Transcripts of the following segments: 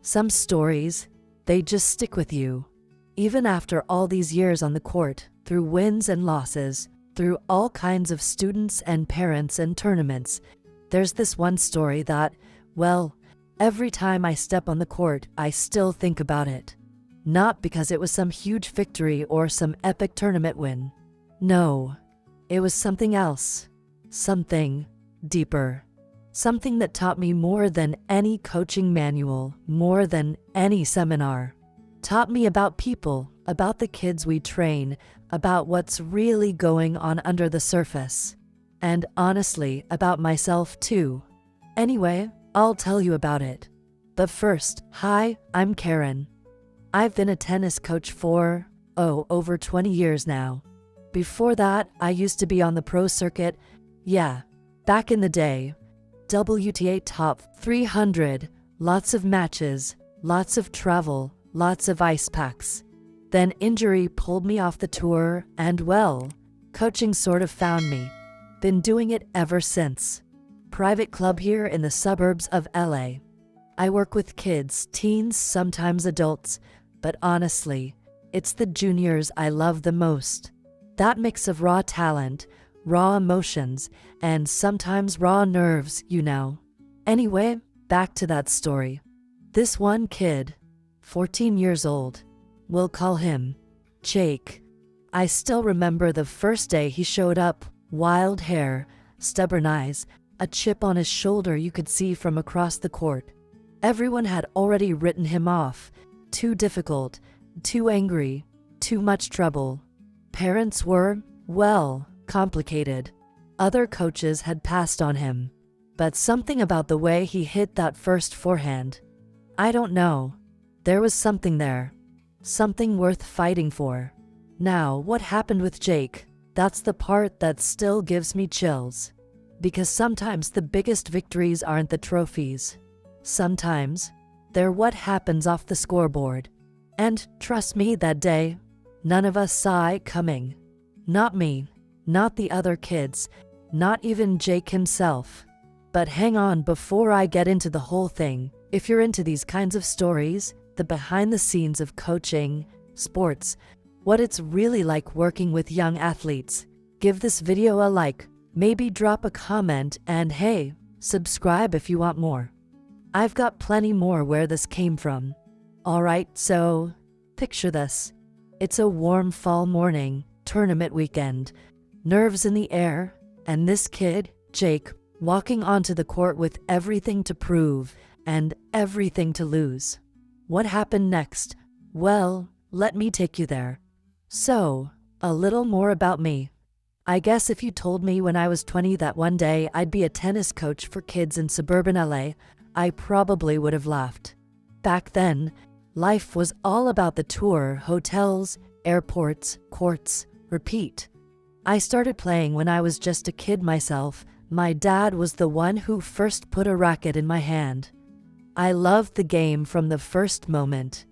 Some stories, they just stick with you. Even after all these years on the court, through wins and losses, through all kinds of students and parents and tournaments, there's this one story that, well, every time I step on the court, I still think about it. Not because it was some huge victory or some epic tournament win. No, it was something else. Something deeper. Something that taught me more than any coaching manual, more than any seminar. Taught me about people, about the kids we train, about what's really going on under the surface. And honestly, about myself too. Anyway, I'll tell you about it. But first, hi, I'm Karen. I've been a tennis coach for, over 20 years now. Before that, I used to be on the pro circuit. Yeah, back in the day. WTA Top 300, lots of matches, lots of travel, lots of ice packs. Then injury pulled me off the tour and, well, coaching sort of found me. Been doing it ever since. Private club here in the suburbs of LA. I work with kids, teens, sometimes adults, but honestly, it's the juniors I love the most. That mix of raw talent, raw emotions, and sometimes raw nerves, Anyway, back to that story. This one kid, 14 years old, we'll call him Jake. I still remember the first day he showed up, wild hair, stubborn eyes, a chip on his shoulder you could see from across the court. Everyone had already written him off. Too difficult, too angry, too much trouble. Parents were, well, complicated. Other coaches had passed on him. But something about the way he hit that first forehand. I don't know. There was something there. Something worth fighting for. Now, what happened with Jake? That's the part that still gives me chills. Because sometimes the biggest victories aren't the trophies. Sometimes, they're what happens off the scoreboard. And trust me, that day, none of us saw it coming. Not me, not the other kids, not even Jake himself. But hang on before I get into the whole thing. If you're into these kinds of stories, the behind the scenes of coaching, sports, what it's really like working with young athletes, give this video a like, maybe drop a comment, and hey, subscribe if you want more. I've got plenty more where this came from. Alright, so picture this. It's a warm fall morning, tournament weekend, nerves in the air, and this kid, Jake, walking onto the court with everything to prove and everything to lose. What happened next? Well, let me take you there. So, a little more about me. I guess if you told me when I was 20 that one day I'd be a tennis coach for kids in suburban LA, I probably would have laughed. Back then, life was all about the tour, hotels, airports, courts, repeat. I started playing when I was just a kid myself. My dad was the one who first put a racket in my hand. I loved the game from the first moment,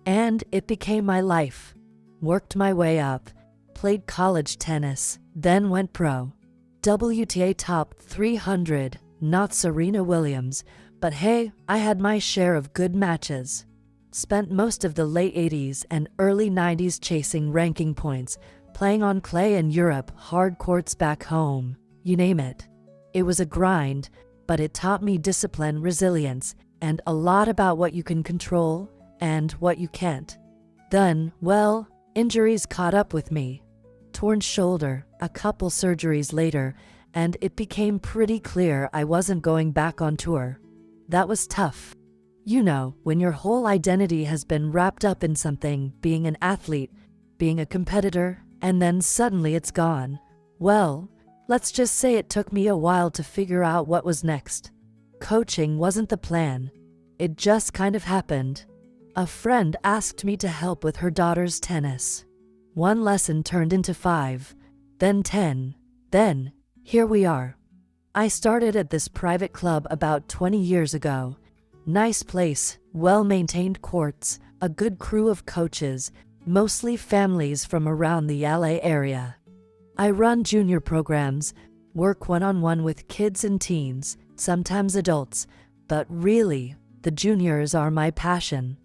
and it became my life. Worked my way up, played college tennis, then went pro. WTA Top 300, not Serena Williams, but hey, I had my share of good matches. Spent most of the late 80s and early 90s chasing ranking points, playing on clay in Europe, hard courts back home, you name it. It was a grind, but it taught me discipline, resilience, and a lot about what you can control and what you can't. Then, well, injuries caught up with me. Torn shoulder, a couple surgeries later, and it became pretty clear I wasn't going back on tour. That was tough. When your whole identity has been wrapped up in something, being an athlete, being a competitor, and then suddenly it's gone. Well, let's just say it took me a while to figure out what was next. Coaching wasn't the plan. It just kind of happened. A friend asked me to help with her daughter's tennis. One lesson turned into 5, then 10, then here we are. I started at this private club about 20 years ago. Nice place, well-maintained courts, a good crew of coaches, mostly families from around the LA area. I run junior programs, work one-on-one with kids and teens, sometimes adults, but really, The juniors are my passion.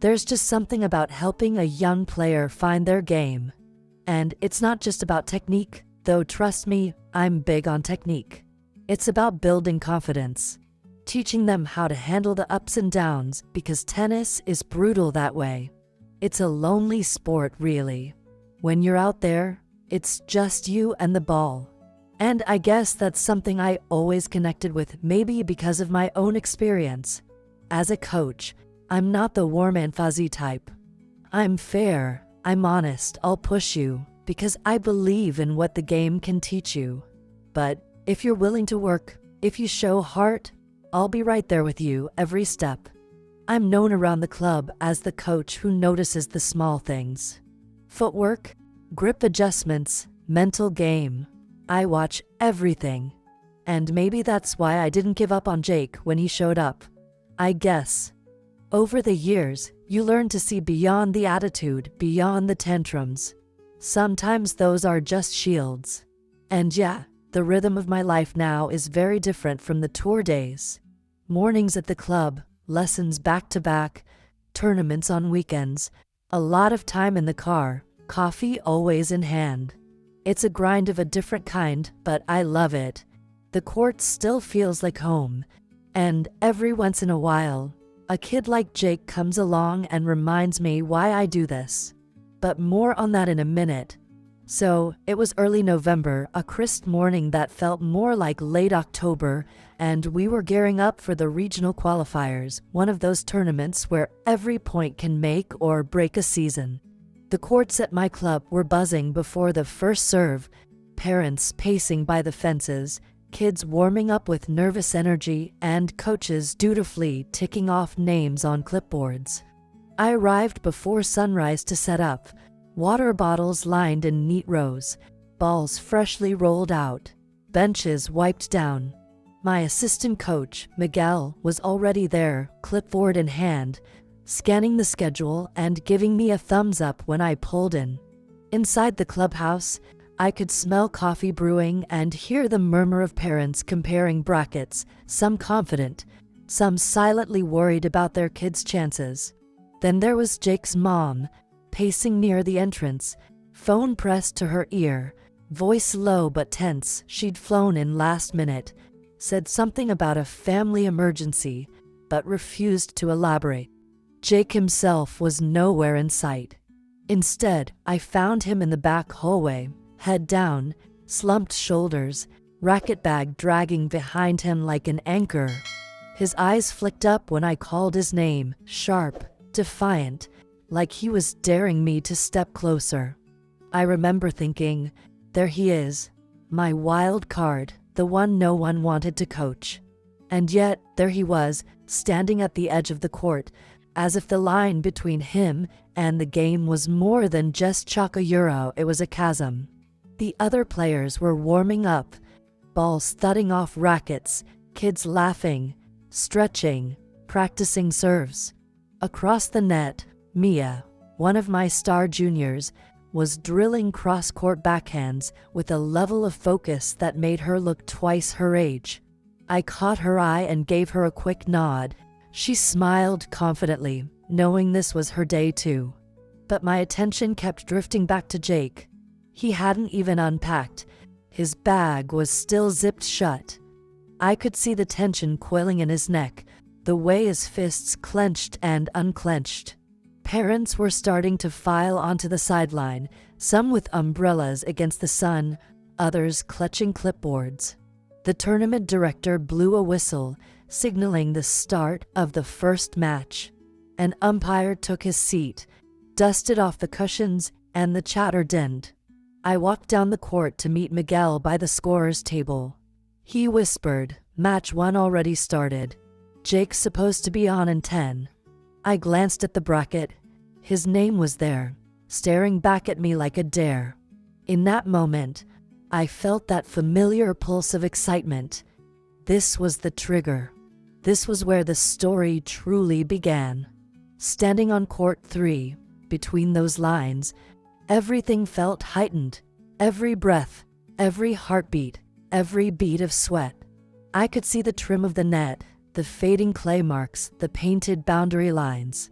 There's just something about helping a young player find their game. And it's not just about technique, though trust me, I'm big on technique. It's about building confidence, teaching them how to handle the ups and downs because tennis is brutal that way. It's a lonely sport, really. When you're out there, it's just you and the ball. And I guess that's something I always connected with, maybe because of my own experience. As a coach, I'm not the warm and fuzzy type. I'm fair, I'm honest, I'll push you, because I believe in what the game can teach you. But if you're willing to work, if you show heart, I'll be right there with you every step. I'm known around the club as the coach who notices the small things. Footwork, grip adjustments, mental game. I watch everything. And maybe that's why I didn't give up on Jake when he showed up. I guess. Over the years, you learn to see beyond the attitude, beyond the tantrums. Sometimes those are just shields. And yeah, the rhythm of my life now is very different from the tour days. Mornings at the club, lessons back to back, tournaments on weekends, a lot of time in the car, coffee always in hand. It's a grind of a different kind, but I love it. The court still feels like home. And every once in a while, a kid like Jake comes along and reminds me why I do this. But more on that in a minute. So, it was early November, a crisp morning that felt more like late October, and we were gearing up for the regional qualifiers, one of those tournaments where every point can make or break a season. The courts at my club were buzzing before the first serve, parents pacing by the fences, kids warming up with nervous energy, and coaches dutifully ticking off names on clipboards. I arrived before sunrise to set up, water bottles lined in neat rows, balls freshly rolled out, benches wiped down. My assistant coach, Miguel, was already there, clipboard in hand, scanning the schedule and giving me a thumbs up when I pulled in. Inside the clubhouse, I could smell coffee brewing and hear the murmur of parents comparing brackets, some confident, some silently worried about their kids' chances. Then there was Jake's mom, pacing near the entrance, phone pressed to her ear, voice low but tense. She'd flown in last minute, said something about a family emergency, but refused to elaborate. Jake himself was nowhere in sight. Instead, I found him in the back hallway, head down, slumped shoulders, racket bag dragging behind him like an anchor. His eyes flicked up when I called his name, sharp, defiant, like he was daring me to step closer. I remember thinking, there he is, my wild card, the one no one wanted to coach. And yet, there he was, standing at the edge of the court, as if the line between him and the game was more than just chalk a euro, it was a chasm. The other players were warming up, balls thudding off rackets, kids laughing, stretching, practicing serves. Across the net, Mia, one of my star juniors, was drilling cross-court backhands with a level of focus that made her look twice her age. I caught her eye and gave her a quick nod. She smiled confidently, knowing this was her day too. But my attention kept drifting back to Jake. He hadn't even unpacked. His bag was still zipped shut. I could see the tension coiling in his neck, the way his fists clenched and unclenched. Parents were starting to file onto the sideline, some with umbrellas against the sun, others clutching clipboards. The tournament director blew a whistle, signaling the start of the first match. An umpire took his seat, dusted off the cushions, and the chatter dinned. I walked down the court to meet Miguel by the scorer's table. He whispered, "Match 1 already started. Jake's supposed to be on in 10. I glanced at the bracket. His name was there, staring back at me like a dare. In that moment, I felt that familiar pulse of excitement. This was the trigger. This was where the story truly began. Standing on court 3, between those lines, everything felt heightened. Every breath, every heartbeat, every bead of sweat. I could see the trim of the net, the fading clay marks, the painted boundary lines.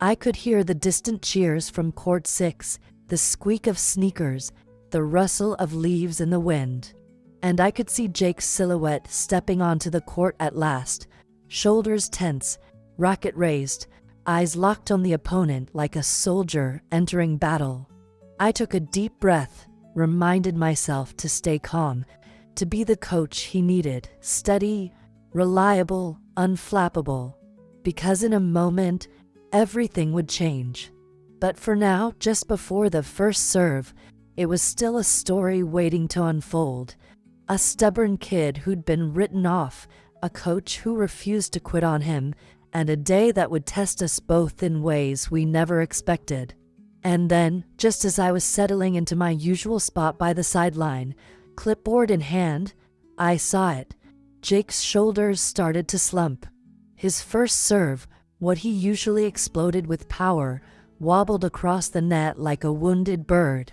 I could hear the distant cheers from Court 6, the squeak of sneakers, the rustle of leaves in the wind. And I could see Jake's silhouette stepping onto the court at last, shoulders tense, racket raised, eyes locked on the opponent like a soldier entering battle. I took a deep breath, reminded myself to stay calm, to be the coach he needed, steady, reliable, unflappable, because in a moment, everything would change. But for now, just before the first serve, it was still a story waiting to unfold. A stubborn kid who'd been written off, a coach who refused to quit on him, and a day that would test us both in ways we never expected. And then, just as I was settling into my usual spot by the sideline, clipboard in hand, I saw it. Jake's shoulders started to slump. His first serve, what he usually exploded with power, wobbled across the net like a wounded bird.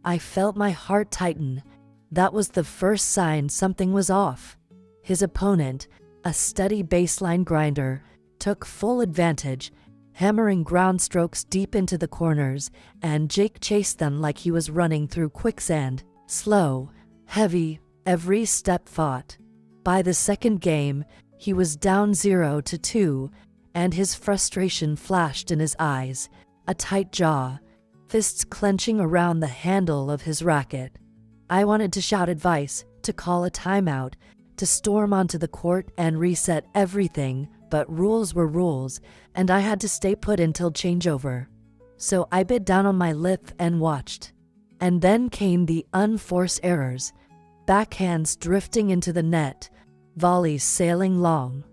I felt my heart tighten. That was the first sign something was off. His opponent, a steady baseline grinder, took full advantage, hammering ground strokes deep into the corners, and Jake chased them like he was running through quicksand, slow, heavy, every step fought. By the second game, he was down 0-2, and his frustration flashed in his eyes, a tight jaw, fists clenching around the handle of his racket. I wanted to shout advice, to call a timeout, to storm onto the court and reset everything, but rules were rules, and I had to stay put until changeover. So I bit down on my lip and watched. And then came the unforced errors, backhands drifting into the net, volleys sailing long.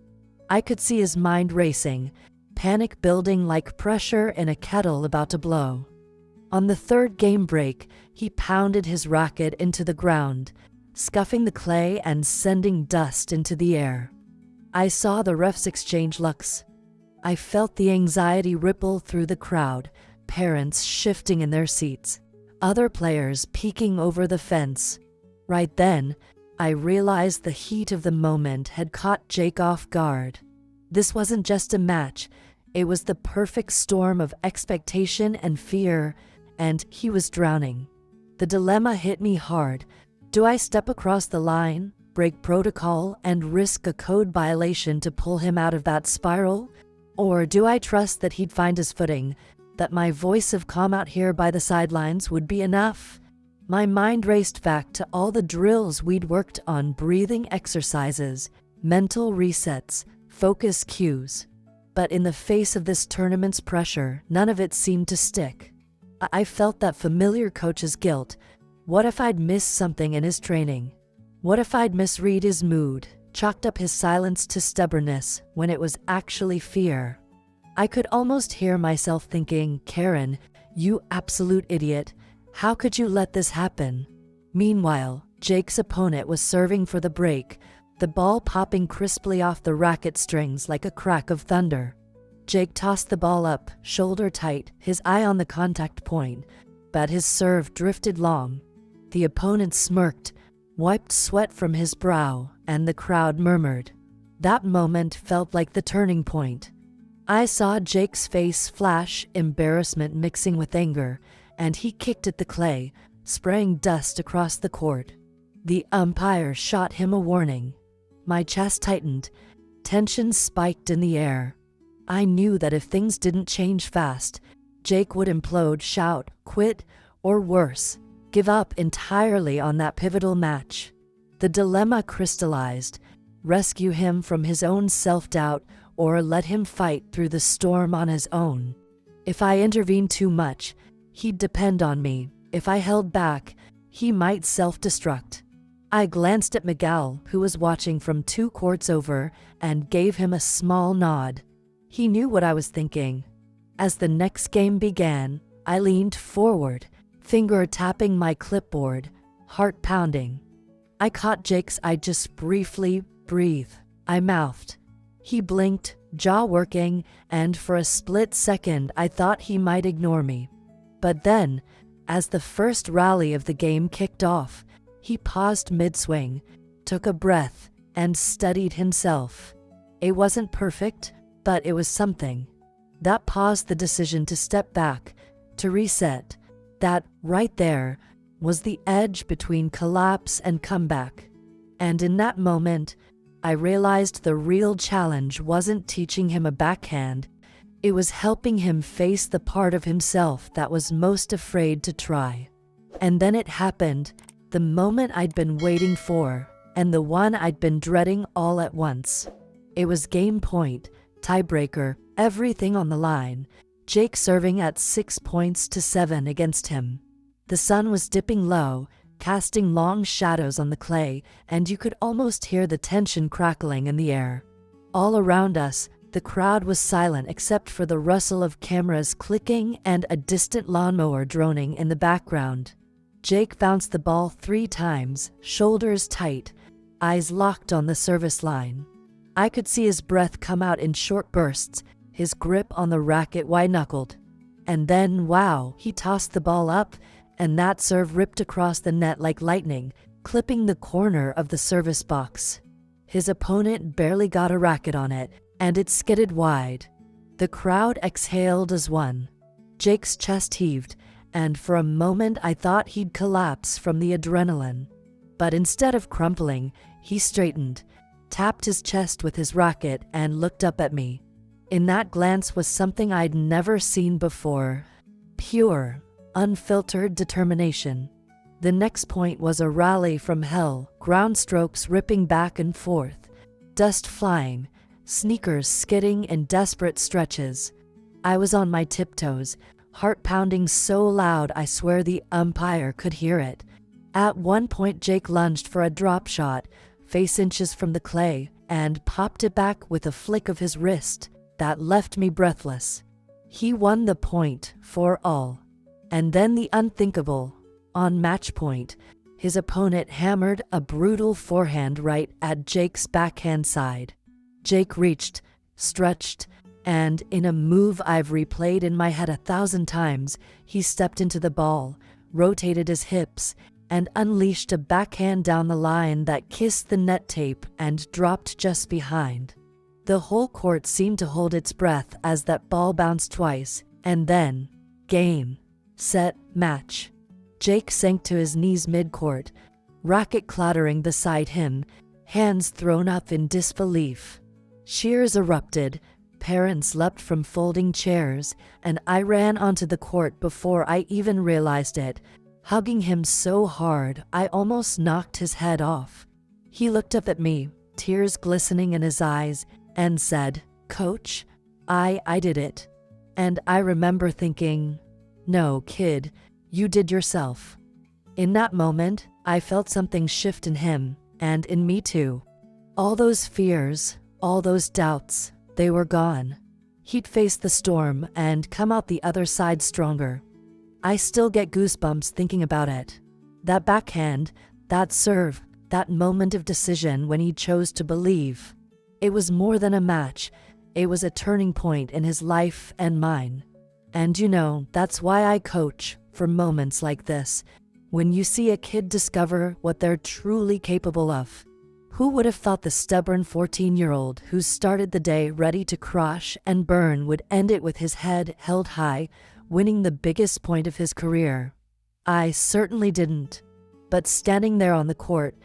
I could see his mind racing, panic building like pressure in a kettle about to blow. On the third game break, he pounded his racket into the ground, scuffing the clay and sending dust into the air. I saw the refs exchange looks. I felt the anxiety ripple through the crowd, parents shifting in their seats, other players peeking over the fence. Right then, I realized the heat of the moment had caught Jake off guard. This wasn't just a match, it was the perfect storm of expectation and fear, and he was drowning. The dilemma hit me hard. Do I step across the line, break protocol, and risk a code violation to pull him out of that spiral? Or do I trust that he'd find his footing, that my voice of calm out here by the sidelines would be enough? My mind raced back to all the drills we'd worked on, breathing exercises, mental resets, focus cues. But in the face of this tournament's pressure, none of it seemed to stick. I felt that familiar coach's guilt. What if I'd missed something in his training? What if I'd misread his mood, chalked up his silence to stubbornness when it was actually fear? I could almost hear myself thinking, Karen, you absolute idiot, how could you let this happen? Meanwhile, Jake's opponent was serving for the break, the ball popping crisply off the racket strings like a crack of thunder. Jake tossed the ball up, shoulder tight, his eye on the contact point, but his serve drifted long. The opponent smirked, wiped sweat from his brow, and the crowd murmured. That moment felt like the turning point. I saw Jake's face flash, embarrassment mixing with anger, and he kicked at the clay, spraying dust across the court. The umpire shot him a warning. My chest tightened, tension spiked in the air. I knew that if things didn't change fast, Jake would implode, shout, quit, or worse, give up entirely on that pivotal match. The dilemma crystallized: rescue him from his own self-doubt or let him fight through the storm on his own. If I intervened too much, he'd depend on me. If I held back, he might self-destruct. I glanced at Miguel, who was watching from 2 courts over, and gave him a small nod. He knew what I was thinking. As the next game began, I leaned forward, finger tapping my clipboard, heart pounding. I caught Jake's eye just briefly. Breathe, I mouthed. He blinked, jaw working, and for a split second I thought he might ignore me. But then, as the first rally of the game kicked off, he paused mid-swing, took a breath, and steadied himself. It wasn't perfect, but it was something. That paused the decision to step back, to reset. That, right there, was the edge between collapse and comeback. And in that moment, I realized the real challenge wasn't teaching him a backhand, it was helping him face the part of himself that was most afraid to try. And then it happened, the moment I'd been waiting for, and the one I'd been dreading all at once. It was game point, tiebreaker, everything on the line, Jake serving at 6-7 against him. The sun was dipping low, casting long shadows on the clay, and you could almost hear the tension crackling in the air. All around us, the crowd was silent except for the rustle of cameras clicking and a distant lawnmower droning in the background. Jake bounced the ball 3 times, shoulders tight, eyes locked on the service line. I could see his breath come out in short bursts, his grip on the racket wide-knuckled. And then, wow, he tossed the ball up, and that serve ripped across the net like lightning, clipping the corner of the service box. His opponent barely got a racket on it, and it skidded wide. The crowd exhaled as one. Jake's chest heaved, and for a moment I thought he'd collapse from the adrenaline. But instead of crumpling, he straightened, tapped his chest with his racket, and looked up at me. In that glance was something I'd never seen before. Pure, unfiltered determination. The next point was a rally from hell, ground strokes ripping back and forth, dust flying, sneakers skidding in desperate stretches. I was on my tiptoes, heart pounding so loud I swear the umpire could hear it. At one point Jake lunged for a drop shot, face inches from the clay, and popped it back with a flick of his wrist that left me breathless. He won the point for all. And then the unthinkable. On match point, his opponent hammered a brutal forehand right at Jake's backhand side. Jake reached, stretched, and in a move I've replayed in my head 1,000 times, he stepped into the ball, rotated his hips, and unleashed a backhand down the line that kissed the net tape and dropped just behind. The whole court seemed to hold its breath as that ball bounced twice, and then, game, set, match. Jake sank to his knees mid-court, racket clattering beside him, hands thrown up in disbelief. Cheers erupted, parents leapt from folding chairs, and I ran onto the court before I even realized it, hugging him so hard I almost knocked his head off. He looked up at me, tears glistening in his eyes, and said, "Coach, I did it." And I remember thinking, "No, kid, you did yourself." In that moment, I felt something shift in him, and in me too. All those fears, all those doubts, they were gone. He'd face the storm and come out the other side stronger. I still get goosebumps thinking about it. That backhand, that serve, that moment of decision when he chose to believe. It was more than a match, it was a turning point in his life and mine. And you know, that's why I coach, for moments like this, when you see a kid discover what they're truly capable of. Who would have thought the stubborn 14-year-old who started the day ready to crush and burn would end it with his head held high, winning the biggest point of his career? I certainly didn't. But standing there on the court,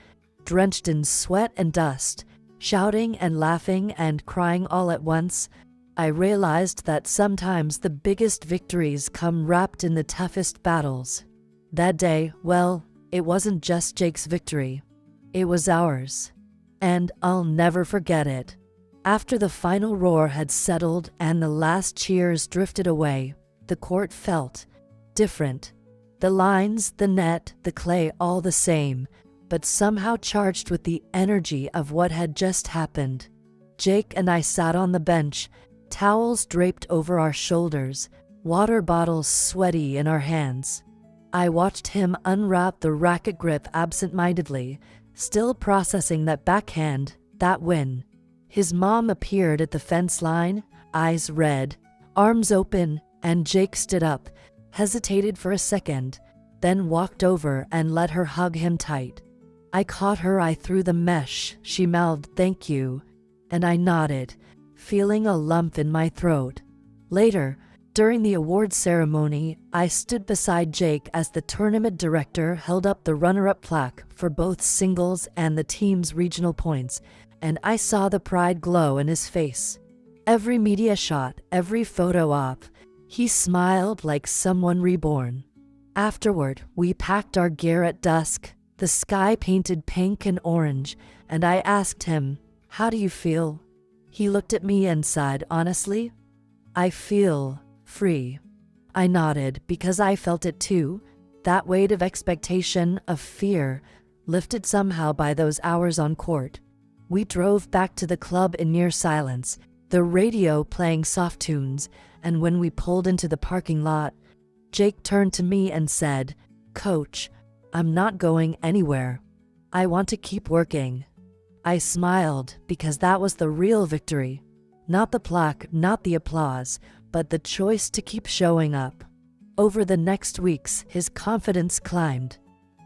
drenched in sweat and dust, shouting and laughing and crying all at once, I realized that sometimes the biggest victories come wrapped in the toughest battles. That day, well, it wasn't just Jake's victory. It was ours. And I'll never forget it. After the final roar had settled and the last cheers drifted away, the court felt different. The lines, the net, the clay, all the same, but somehow charged with the energy of what had just happened. Jake and I sat on the bench, towels draped over our shoulders, water bottles sweaty in our hands. I watched him unwrap the racket grip absent-mindedly, still processing that backhand, that win. His mom appeared at the fence line, eyes red, arms open, and Jake stood up, hesitated for a second, then walked over and let her hug him tight. I caught her eye through the mesh. She mouthed, "Thank you." And I nodded, feeling a lump in my throat. Later, during the awards ceremony, I stood beside Jake as the tournament director held up the runner-up plaque for both singles and the team's regional points, and I saw the pride glow in his face. Every media shot, every photo op, he smiled like someone reborn. Afterward, we packed our gear at dusk, the sky painted pink and orange, and I asked him, "How do you feel?" He looked at me and said, "Honestly, I feel free." I nodded because I felt it too, that weight of expectation, of fear, lifted somehow by those hours on court. We drove back to the club in near silence, the radio playing soft tunes, and when we pulled into the parking lot, Jake turned to me and said, "Coach, I'm not going anywhere. I want to keep working." I smiled because that was the real victory. Not the plaque, not the applause, but the choice to keep showing up. Over the next weeks, his confidence climbed.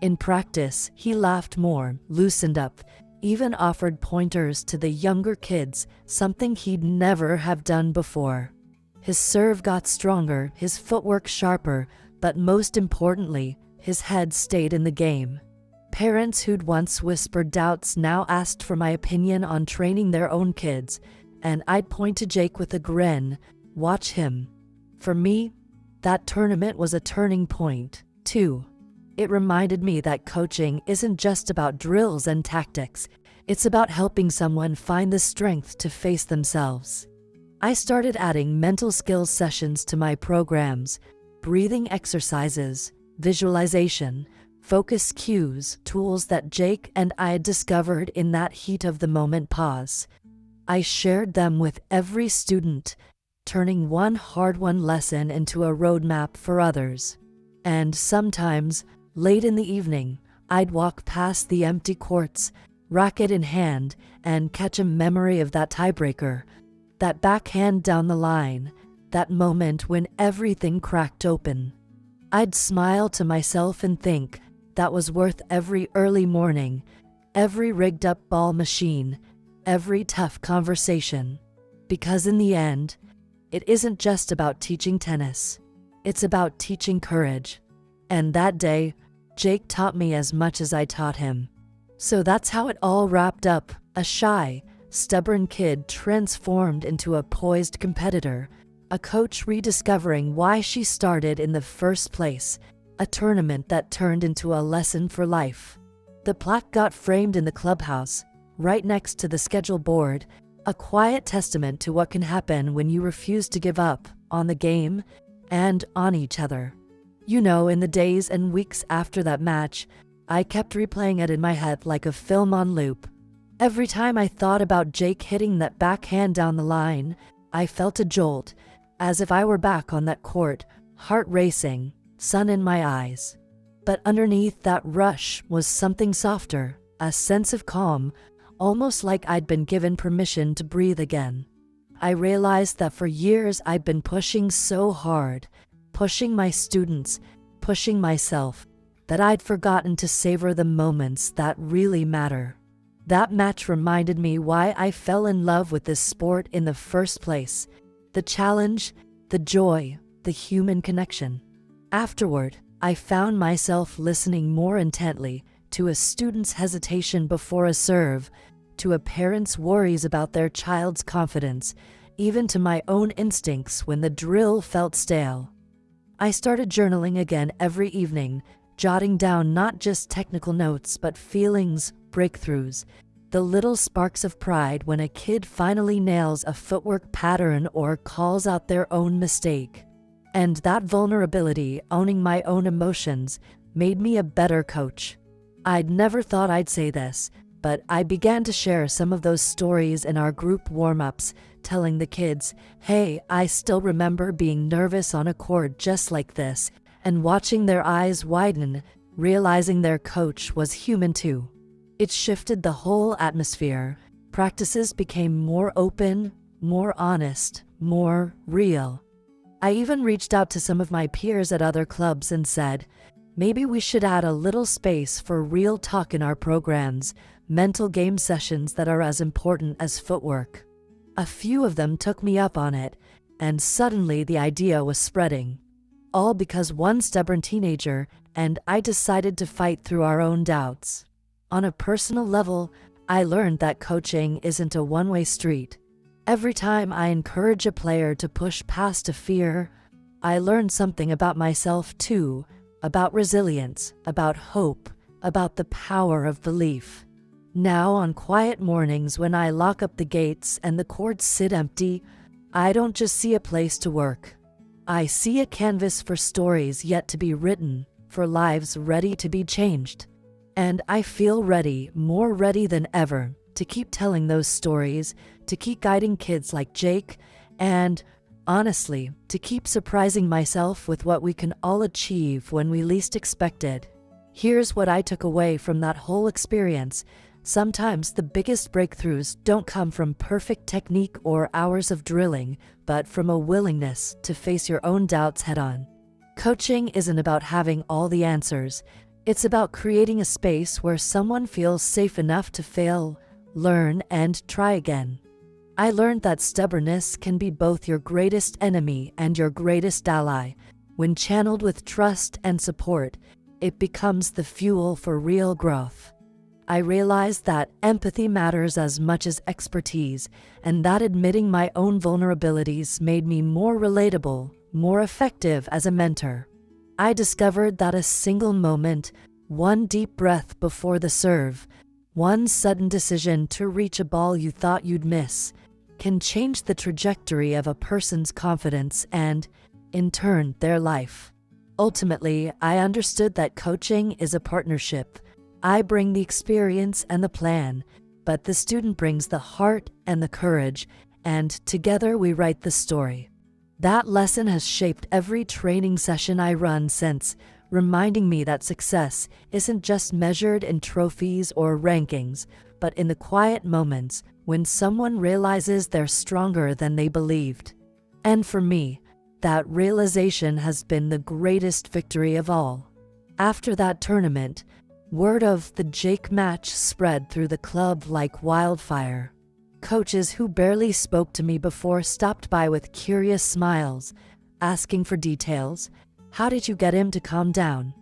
In practice, he laughed more, loosened up, even offered pointers to the younger kids, something he'd never have done before. His serve got stronger, his footwork sharper, but most importantly, his head stayed in the game. Parents who'd once whispered doubts now asked for my opinion on training their own kids, and I'd point to Jake with a grin, "Watch him." For me, that tournament was a turning point, too. It reminded me that coaching isn't just about drills and tactics, it's about helping someone find the strength to face themselves. I started adding mental skills sessions to my programs, breathing exercises, visualization, focus cues, tools that Jake and I had discovered in that heat of the moment pause. I shared them with every student, turning one hard-won lesson into a roadmap for others. And sometimes, late in the evening, I'd walk past the empty courts, racket in hand, and catch a memory of that tiebreaker, that backhand down the line, that moment when everything cracked open. I'd smile to myself and think that was worth every early morning, every rigged-up ball machine, every tough conversation. Because in the end, it isn't just about teaching tennis, it's about teaching courage. And that day, Jake taught me as much as I taught him. So that's how it all wrapped up, a shy, stubborn kid transformed into a poised competitor, a coach rediscovering why she started in the first place, a tournament that turned into a lesson for life. The plaque got framed in the clubhouse, right next to the schedule board, a quiet testament to what can happen when you refuse to give up on the game and on each other. You know, in the days and weeks after that match, I kept replaying it in my head like a film on loop. Every time I thought about Jake hitting that backhand down the line, I felt a jolt, as if I were back on that court, heart racing, sun in my eyes. But underneath that rush was something softer, a sense of calm, almost like I'd been given permission to breathe again. I realized that for years I'd been pushing so hard, pushing my students, pushing myself, that I'd forgotten to savor the moments that really matter. That match reminded me why I fell in love with this sport in the first place: the challenge, the joy, the human connection. Afterward, I found myself listening more intently to a student's hesitation before a serve, to a parent's worries about their child's confidence, even to my own instincts when the drill felt stale. I started journaling again every evening, jotting down not just technical notes but feelings, breakthroughs, the little sparks of pride when a kid finally nails a footwork pattern or calls out their own mistake. And that vulnerability, owning my own emotions, made me a better coach. I'd never thought I'd say this, but I began to share some of those stories in our group warm-ups, telling the kids, "Hey, I still remember being nervous on a court just like this," and watching their eyes widen, realizing their coach was human too. It shifted the whole atmosphere. Practices became more open, more honest, more real. I even reached out to some of my peers at other clubs and said, maybe we should add a little space for real talk in our programs, mental game sessions that are as important as footwork. A few of them took me up on it, and suddenly the idea was spreading. All because one stubborn teenager and I decided to fight through our own doubts. On a personal level, I learned that coaching isn't a one-way street. Every time I encourage a player to push past a fear, I learn something about myself too, about resilience, about hope, about the power of belief. Now, on quiet mornings when I lock up the gates and the courts sit empty, I don't just see a place to work. I see a canvas for stories yet to be written, for lives ready to be changed. And I feel ready, more ready than ever, to keep telling those stories, to keep guiding kids like Jake, and, honestly, to keep surprising myself with what we can all achieve when we least expect it. Here's what I took away from that whole experience. Sometimes the biggest breakthroughs don't come from perfect technique or hours of drilling, but from a willingness to face your own doubts head-on. Coaching isn't about having all the answers. It's about creating a space where someone feels safe enough to fail, learn, and try again. I learned that stubbornness can be both your greatest enemy and your greatest ally. When channeled with trust and support, it becomes the fuel for real growth. I realized that empathy matters as much as expertise, and that admitting my own vulnerabilities made me more relatable, more effective as a mentor. I discovered that a single moment, one deep breath before the serve, one sudden decision to reach a ball you thought you'd miss, can change the trajectory of a person's confidence and, in turn, their life. Ultimately, I understood that coaching is a partnership. I bring the experience and the plan, but the student brings the heart and the courage, and together we write the story. That lesson has shaped every training session I run since, reminding me that success isn't just measured in trophies or rankings, but in the quiet moments when someone realizes they're stronger than they believed. And for me, that realization has been the greatest victory of all. After that tournament, word of the Jake match spread through the club like wildfire. Coaches who barely spoke to me before stopped by with curious smiles, asking for details. How did you get him to calm down?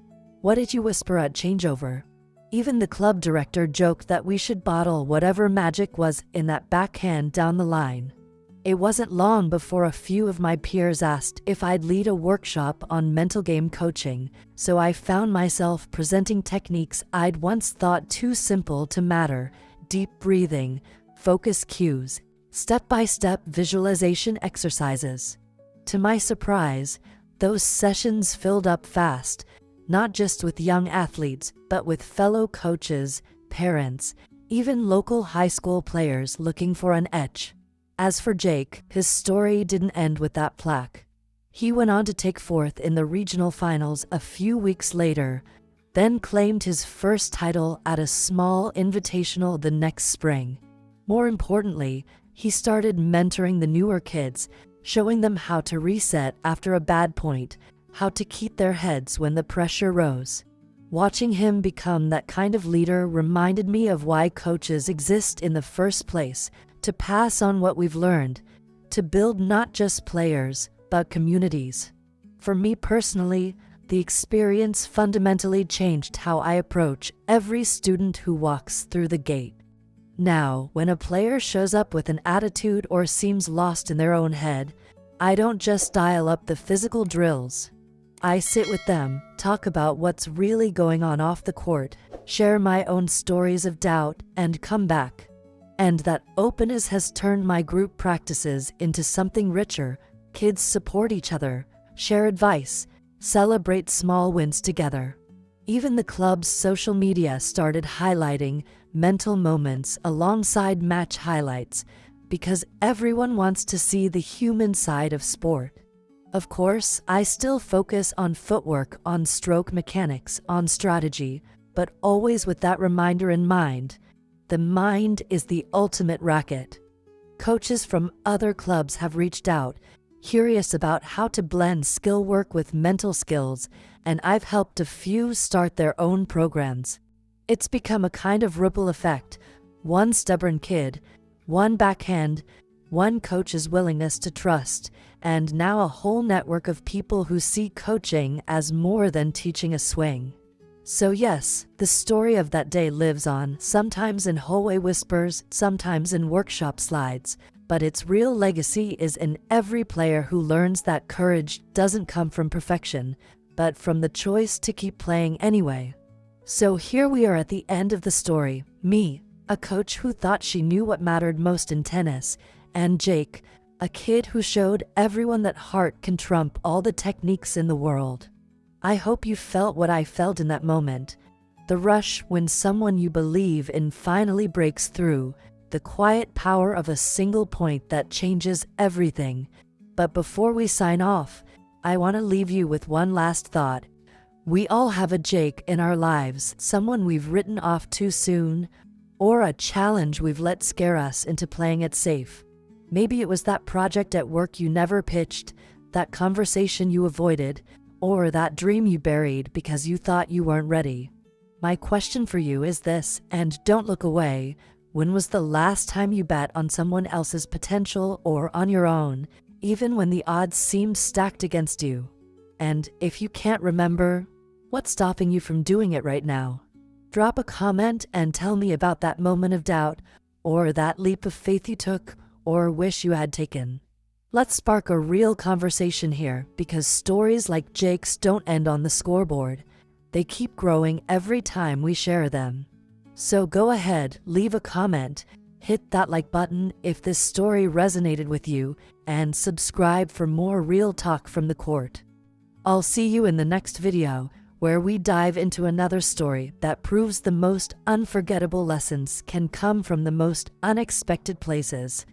What did you whisper at changeover? Even the club director joked that we should bottle whatever magic was in that backhand down the line. It wasn't long before a few of my peers asked if I'd lead a workshop on mental game coaching, so I found myself presenting techniques I'd once thought too simple to matter: deep breathing, focus cues, step-by-step visualization exercises. To my surprise, those sessions filled up fast, not just with young athletes, but with fellow coaches, parents, even local high school players looking for an edge. As for Jake, his story didn't end with that plaque. He went on to take fourth in the regional finals a few weeks later, then claimed his first title at a small invitational the next spring. More importantly, he started mentoring the newer kids, showing them how to reset after a bad point, how to keep their heads when the pressure rose. Watching him become that kind of leader reminded me of why coaches exist in the first place: to pass on what we've learned, to build not just players, but communities. For me personally, the experience fundamentally changed how I approach every student who walks through the gate. Now, when a player shows up with an attitude or seems lost in their own head, I don't just dial up the physical drills. I sit with them, talk about what's really going on off the court, share my own stories of doubt, and come back. And that openness has turned my group practices into something richer. Kids support each other, share advice, celebrate small wins together. Even the club's social media started highlighting mental moments alongside match highlights, because everyone wants to see the human side of sport. Of course, I still focus on footwork, on stroke mechanics, on strategy, but always with that reminder in mind: the mind is the ultimate racket. Coaches from other clubs have reached out, curious about how to blend skill work with mental skills, and I've helped a few start their own programs. It's become a kind of ripple effect. One stubborn kid, one backhand, one coach's willingness to trust, and now a whole network of people who see coaching as more than teaching a swing. So yes, the story of that day lives on, sometimes in hallway whispers, sometimes in workshop slides, but its real legacy is in every player who learns that courage doesn't come from perfection, but from the choice to keep playing anyway. So here we are at the end of the story, me, a coach who thought she knew what mattered most in tennis, and Jake, a kid who showed everyone that heart can trump all the techniques in the world. I hope you felt what I felt in that moment. The rush when someone you believe in finally breaks through, the quiet power of a single point that changes everything. But before we sign off, I want to leave you with one last thought. We all have a Jake in our lives, someone we've written off too soon, or a challenge we've let scare us into playing it safe. Maybe it was that project at work you never pitched, that conversation you avoided, or that dream you buried because you thought you weren't ready. My question for you is this, and don't look away. When was the last time you bet on someone else's potential or on your own, even when the odds seemed stacked against you? And if you can't remember, what's stopping you from doing it right now? Drop a comment and tell me about that moment of doubt, or that leap of faith you took, or wish you had taken. Let's spark a real conversation here, because stories like Jake's don't end on the scoreboard. They keep growing every time we share them. So go ahead, leave a comment, hit that like button if this story resonated with you, and subscribe for more real talk from the court. I'll see you in the next video, where we dive into another story that proves the most unforgettable lessons can come from the most unexpected places.